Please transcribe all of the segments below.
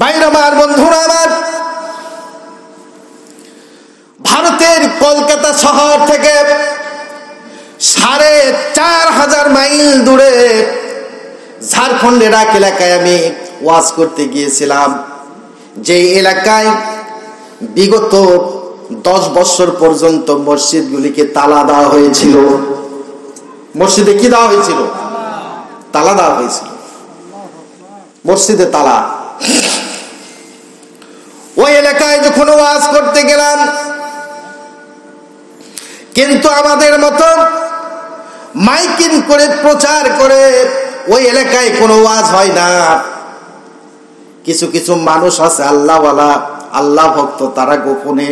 ভাইরা আমার, বন্ধুরা আমার, ভারতের কলকাতা শহর থেকে ৪,৫০০ মাইল দূরে ঝাড়খণ্ডের এক এলাকায় আমি ওয়াজ করতে গিয়েছিলাম। যে এলাকায় বিগত 10 বছর পর্যন্ত মসজিদগুলিকে তালা দেওয়া হয়েছিল। মসজিদে কি দেওয়া হয়েছিল? তালা দেওয়া হয়েছিল, মসজিদে তালা। ওই এলাকায় যখন ওয়াজ করতে গেলাম, কিন্তু আমাদের মতো মাইকিং করে প্রচার করে ওই এলাকায় কোনো ওয়াজ হয় না। কিছু কিছু মানুষ আছে আল্লাহওয়ালা, আল্লাহ ভক্ত, তারা গোপনে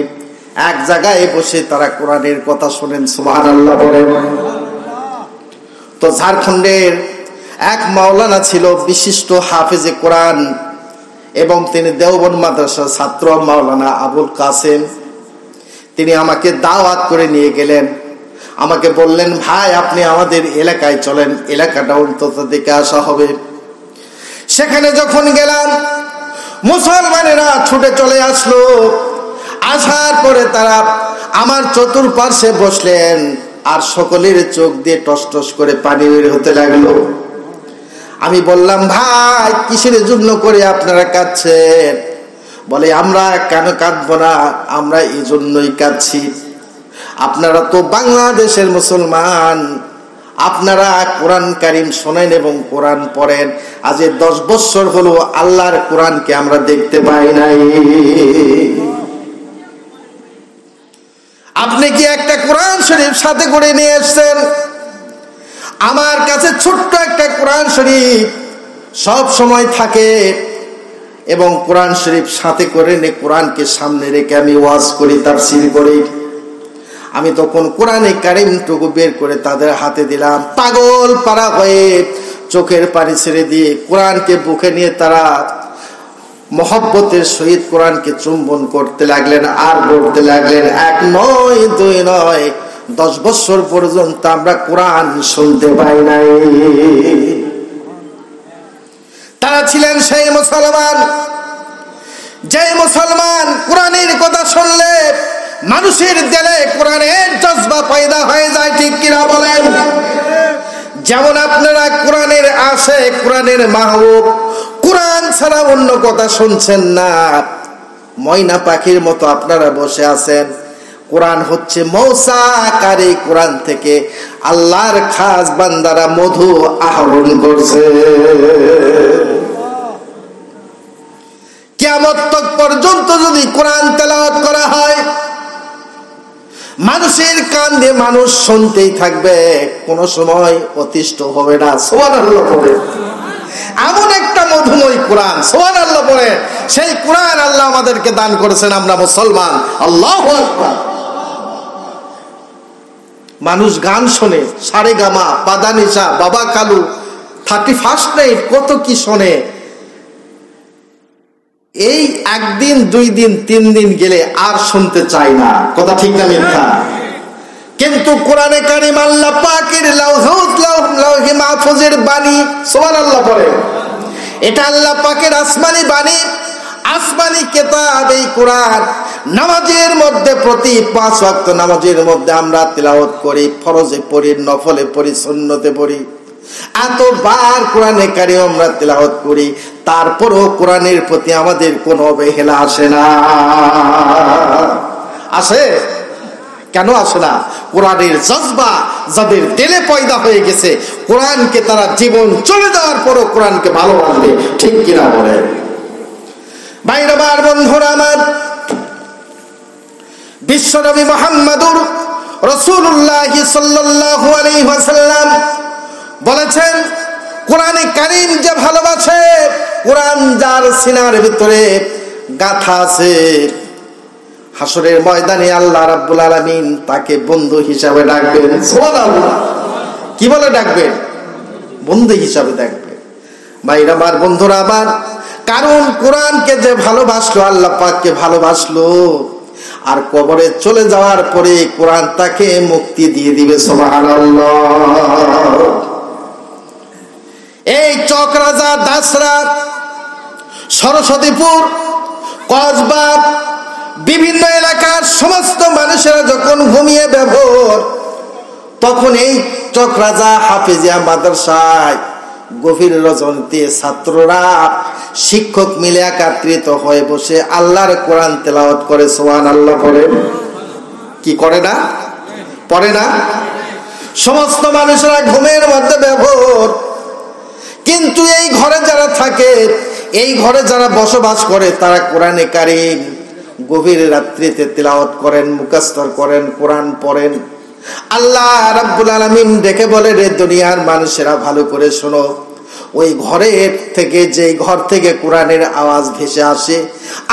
এক জায়গায় বসে তারা কোরআনের কথা শোনেন। সুবহানাল্লাহ বলেন। তো ঝাড়খণ্ডের এক মাওলানা ছিল, বিশিষ্ট হাফেজে কোরআন, এবং তিনি দেওবন্দ মাদ্রাসার ছাত্র, মাওলানা আবুল কাসেম। তিনি আমাকে দাওয়াত করে নিয়ে গেলেন। আমাকে বললেন, ভাই আপনি আমাদের এলাকায় চলেন, এলাকাটা অন্তত দেখে আসা হবে। সেখানে যখন গেলাম, মুসলমানেরা ছুটে চলে আসলো। আসার পরে তারা আমার চতুর্পার্শ্বে বসলেন, আর সকলের চোখ দিয়ে টস টস করে পানি বের হতে লাগলো। আমি বললাম, ভাই কিসের জন্য করে আপনারা কাঁদছেন? বলে, আমরা কেন কাঁদবো না, আমরা এই জন্যই কাঁদছি। আপনারা তো বাংলাদেশের মুসলমান, আপনারা কোরআন কারীম শোনেন এবং কোরআন পড়েন। আজ 10 বছর হলো আল্লাহর কোরআনকে আমরা দেখতে পাই নাই। আপনি কি একটা কোরআন শরীফ সাথে করে নিয়ে এসেছেন? আমার কাছে ছোট্ট একটা কোরআন শরীফ সব সময় থাকে, এবং কোরআন শরীফ সাথে করে নিয়ে কোরআনকে সামনে রেখে আমি ওয়াজ করি, তাফসীর করি। আমি তখন কোরআনে কারীমটুকু বের করে তাদের হাতে দিলাম। পাগল পারা হয়ে চোখের পানি ছেড়ে দিয়ে কোরআনকে বুকে নিয়ে তারা মহব্বতের সহিত কোরআনকে চুম্বন করতে লাগলেন, আর বলতে লাগলেন, 1 নয় 2 নয়, 10 বছর পর্যন্ত আমরা কোরআন শুনতে পাই নাই। তারা ছিলেন সেই মুসলমান, যে মুসলমান কোরআনের কথা শুনলে মানুষের দিলে কোরআনের জজবা পয়দা হয়ে যায়। ঠিক কিনা বলেন? যেমন আপনারা কোরআনের আশে, কোরআনের মাহবুব, কোরআন ছাড়া অন্য কথা শুনছেন না, ময়না পাখির মতো আপনারা বসে আছেন। কোরআন হচ্ছে মৌসাকারী, কোরআন থেকে আল্লাহর খাস বান্দারা মধু আহরণ করছে। কিয়ামত তক পর্যন্ত যদি কোরআন তেলাওয়াত করা হয়, মানুষের কান দিয়ে মানুষ শুনতেই থাকবে, কোন সময় অতিষ্ঠ হবে না। সুবহানাল্লাহ পড়ে। এমন একটা মধুময় কোরআন, সুবহানাল্লাহ পড়ে। সেই কোরআন আল্লাহ আমাদেরকে দান করেছেন, আমরা মুসলমান। আল্লাহু আকবার। মানুষ গান শোনে, সারেগামা, পাদানিসা, বাবা কালু, 31st নাইট, কত কি শোনে। এই 1 দিন 2 দিন 3 দিন গেলে আর শুনতে চাই না। কথা ঠিক না মিথ্যা? কিন্তু কোরআনে কারীম আল্লাহ পাকের লাউহে মাহফুজের বাণী, সুবহানাল্লাহ বলে। এটা আল্লাহ পাকের আসমানি বাণী, আসমানি কিতাব এই কোরআন। নামাজের মধ্যে প্রতি 5 ওয়াক্ত নামাজের মধ্যে আমরা তিলাওয়াত করি, ফরজে পড়ি, নফলে পড়ি, সুন্নতে পড়ি। এতবার কোরআনে কারীম আমরা তিলাওয়াত করি, তারপরও কোরআনের প্রতি আমাদের কোনো অবহেলা আসে না। আসে? কেন আসে না? কোরআনের জজবা যাদের দিলে পয়দা হয়ে গেছে, কোরআনকে তারা জীবন চলে যাওয়ার পরও কোরআনকে ভালোবাসবে। ঠিক কিনা বলেন? ভাইরা আমার, বন্ধুরা আমার, বিশ্বনবী মুহাম্মদুর রাসূলুল্লাহ সাল্লাল্লাহু আলাইহি ওয়াসাল্লাম বলেছেন, কোরআনে কারীম যে ভালোবাসে, কোরআন যার সিনার ভিতরে গাঁথা আছে, হাসরের ময়দানে আল্লাহ রাব্বুল আলামিন তাকে বন্ধু হিসাবে ডাকবেন। সুবহানাল্লাহ। কি বলে ডাকবেন? বন্ধু হিসাবে ডাকবেন। ভাইরা আমার, বন্ধুরা আমার, কারণ কোরআনকে যে ভালোবাসলো, আল্লাহ পাককে ভালোবাসলো, আর কবরে চলে যাওয়ার পরে কোরআন তাকে মুক্তি দিয়ে দিবে। সুবহানাল্লাহ। এই চক রাজা দাসরা সরস্বতীপুর, কসবা, বিভিন্ন এলাকার সমস্ত মানুষেরা যখন ঘুমিয়ে ব্যবহার, তখন এই চকরাজা হাফেজিয়া মাদ্রাসায় গভীর রজনীতে ছাত্ররা শিক্ষক মিলে একত্রিত হয়ে বসে আল্লাহর কোরআন তেলাওয়াত করে। সুবহানাল্লাহ পড়ে কি করে না? পড়ে না? সমস্ত মানুষেরা ঘুমের মধ্যে ব্যবহার, কিন্তু এই ঘরে যারা থাকে, এই ঘরে যারা বসবাস করে, তারা কোরআনে কারীম গভীর রাত্রিতে তেলাওয়াত করেন, মুখস্থ করেন, কোরআন পড়েন। আল্লাহ রাব্বুল আলামিন দেখে বলে, রে দুনিয়ার মানুষেরা ভালো করে শোনো, ওই ঘরের থেকে, যেই ঘর থেকে কোরআনের আওয়াজ ভেসে আসে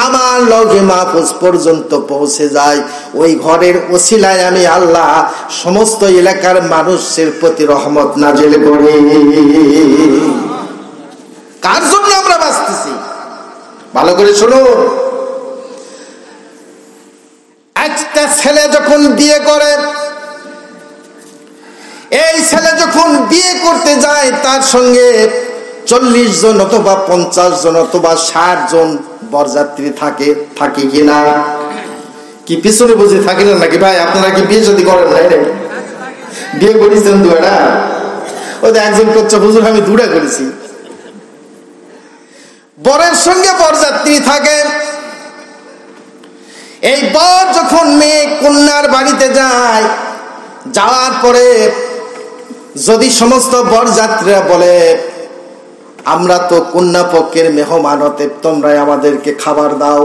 আমার লৌহে মাহফুজ পর্যন্ত পৌঁছে যায়, ওই ঘরের ওসিলায় আমি আল্লাহ সমস্ত এলাকার মানুষের প্রতি রহমত নাজিল করি। কার জন্য আমরা বাঁচতেছি? ভালো করে শোনো। একটা ছেলে যখন বিয়ে করে, এই ছেলে যখন বিয়ে করতে যায়, তার সঙ্গে 40 জন অথবা 50 জন অথবা 60 জন বরযাত্রী থাকে। থাকে কিনা? কি পিছনে বুঝে থাকে না নাকি ভাই? আপনারা কি বিয়ে শাদী করেন নাই রে? বিয়ে করেছেন দুটা? ওই একজন করছে, হুজুর আমি দুটা করেছি। বরের সঙ্গে বরযাত্রী থাকে। এই বর যখন মেয়ে কন্যার বাড়িতে যায়, যাওয়ার পরে যদি সমস্ত বরযাত্রীরা বলে, আমরা তো কন্যা পক্ষের মেহমান, অতএব তোমরাই আমাদেরকে খাবার দাও,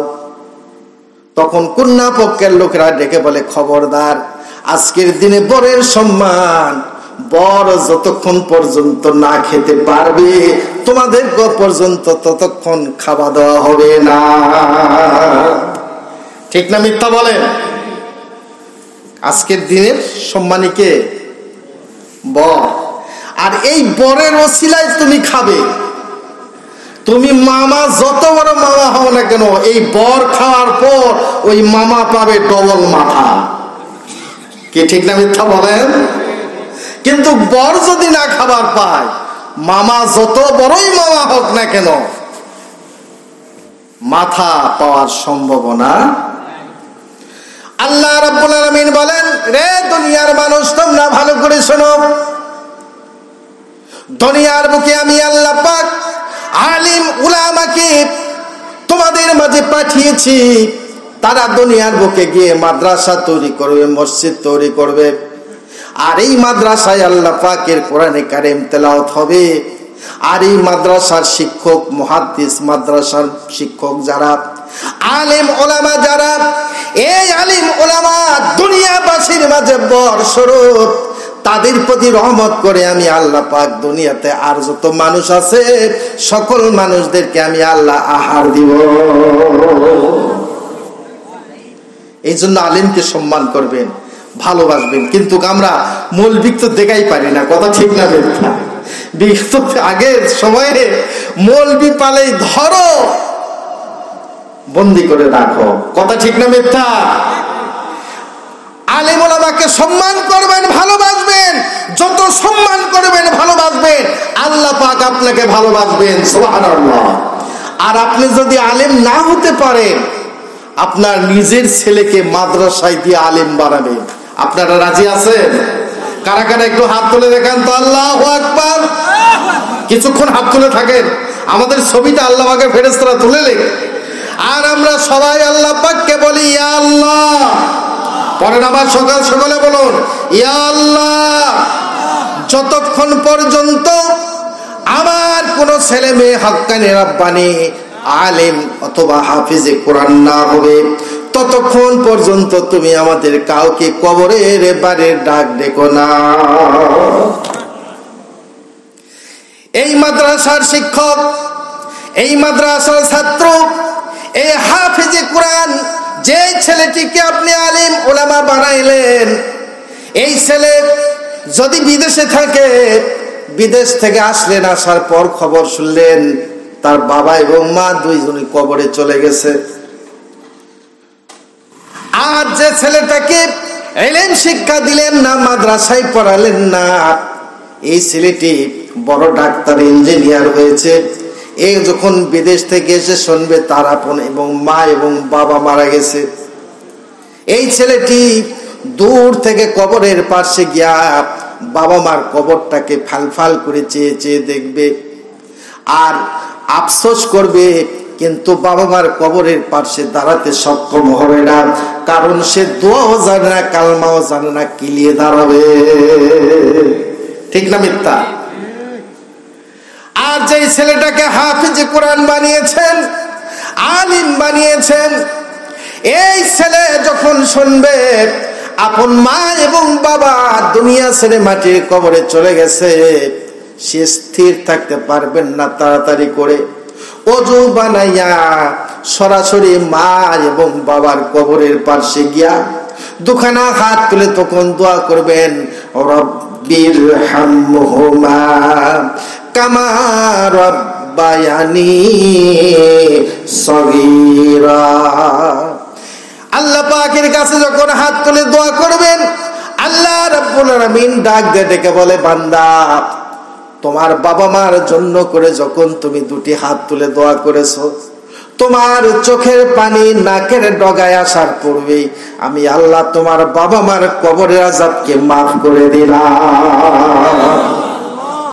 তখন কন্যা পক্ষের লোকেরা ডেকে বলে, খবরদার, আজকের দিনে বরের সম্মান, বর যতক্ষণ পর্যন্ত না খেতে পারবে তোমাদের পর্যন্ত ততক্ষণ খাওয়া দেওয়া হবে না। ঠিক না মিথ্যা বলেন? আজকের দিনের সম্মানী কে? বর। আর এই বরের ওসিলায় তুমি খাবে। তুমি মামা যত বড় মামা হও না কেন, এই বর খাওয়ার পর ওই মামা পাবে ডবল মাথা। কি ঠিক না মিথ্যা বলেন? কিন্তু বর যদি না খাবার পায়, মামা যত বড়ই মামা হোক না কেন, মাথা পাওয়ার সম্ভাবনা। আল্লাহ রাব্বুল আলামিন বলেন, রে দুনিয়ার মানুষ, তোমরা ভালো করে শোনো, দুনিয়ার বুকে আমি আল্লাহ পাক আলিম উলামাকে তোমাদের মাঝে পাঠিয়েছি। তারা দুনিয়ার বুকে গিয়ে মাদ্রাসা তৈরি করবে, মসজিদ তৈরি করবে, আর এই মাদ্রাসায় আল্লাহ পাকের কোরআনে কারীম তেলাওয়াত হবে। আর এই মাদ্রাসার শিক্ষক, মুহাদ্দিস, মাদ্রাসার শিক্ষক যারা, আলেম ওলামা যারা, এই আলিম ওলামা দুনিয়াবাসীর মাঝে বরস্বরূপ, তাদের প্রতি রহমত করে আমি আল্লাহ পাক দুনিয়াতে আর যত মানুষ আছে সকল মানুষদেরকে আমি আল্লাহ আহার দিব। এই জন্য আলিমকে সম্মান করবেন, ভালোবাসবেন। কিন্তু আমরা মৌলবি তো দেখাই পারি না, কথা ঠিক না মিথ্যা? বিগত আগের সময়ে মৌলবি পালেই ধরো, বন্দি করে রাখো, কথা ঠিক না মিথ্যা? আলেম ওলামাকে সম্মান করবেন, ভালোবাসবেন। যত সম্মান করবেন, ভালোবাসবেন, আল্লাহ পাক আপনাকে ভালোবাসবেন। সুবহানাল্লাহ। আর আপনি যদি আলেম না হতে পারেন, আপনার নিজের ছেলেকে মাদ্রাসায় দিয়ে আলেম বানাবেন। আপনারা রাজি আছেন? কারা কারা একটু হাত তুলে দেখান তো। আল্লাহু আকবার। কিছুক্ষণ হাত তুলে থাকেন, আমাদের ছবিটা আল্লাহ পাকের ফেরেশতারা তুলে লেগে, আর আমরা সবাই আল্লাহ পাককে বলি, ইয়া আল্লাহ। পরের আবার সকাল সকালে বলুন, ইয়া আল্লাহ। যতক্ষণ পর্যন্ত আমার কোন ছেলে মেয়ে হাক্কানি রাব্বানি আলেম অথবা হাফিজে কোরআন না হবে, ততক্ষণ পর্যন্ত তুমি আমাদের কাউকে কবরের বাড়ির ডাক দেখো না। এই মাদ্রাসার শিক্ষক, এই মাদ্রাসার ছাত্র, এই হাফিজে কোরআন, যে ছেলেটিকে আপনি আলিম ওলামা বানাইলেন, এই ছেলে যদি বিদেশে থাকে, বিদেশ থেকে আসলেন, আসার পর খবর শুনলেন তার বাবা এবং মা দুইজনই কবরে চলে গেছে। আর যে ছেলেটাকে ইলম শিক্ষা দিলেন না, মাদ্রাসায় পড়ালেন না, এই ছেলেটি বড় ডাক্তার, ইঞ্জিনিয়ার হয়েছে। এই যখন বিদেশ থেকে এসে শুনবে তার আপন এবং মা এবং বাবা মারা গেছে, এই ছেলেটি দূর থেকে কবরের পাশে গিয়া বাবা মার কবরটাকে ফাল করে চেয়ে চেয়ে দেখবে আর আফসোস করবে, কিন্তু বাবা মার কবরের পাশে দাঁড়াতে সক্ষম হবে না, কারণ সে দোয়াও জানে না, কালমাও জানে না, কিলিয়ে দাঁড়াবে। ঠিক না মিথ্যা? আর যে ছেলেটাকে হাফিজে কোরআন বানিয়েছেন, আলিম বানিয়েছেন, এই ছেলে যখন শুনবে আপন মা এবং বাবা দুনিয়া ছেড়ে মাটির কবরে চলে গেছে, সে স্থির থাকতে পারবেন না, তাড়াতাড়ি করে ওযু বানাইয়া সরাসরি মা এবং বাবার কবরের পাশে গিয়া দুখানা হাত তুলে তখন দোয়া করবেন, রব্বির হামহুমা কামা রব্বায়ানি সগীরা। আল্লাহ পাকের কাছে যখন হাত তুলে দোয়া করবেন, আল্লাহ রাব্বুল আলামিন ডাক দিয়ে ডেকে বলে, বান্দা তোমার বাবা মার জন্য করে যখন তুমি দুটি হাত তুলে দোয়া করেছো, তোমার চোখের পানি নাকের ডগায় আসার পূর্বেই আমি আল্লাহ তোমার বাবা মার কবরের আযাবকে মাফ করে দিলাম।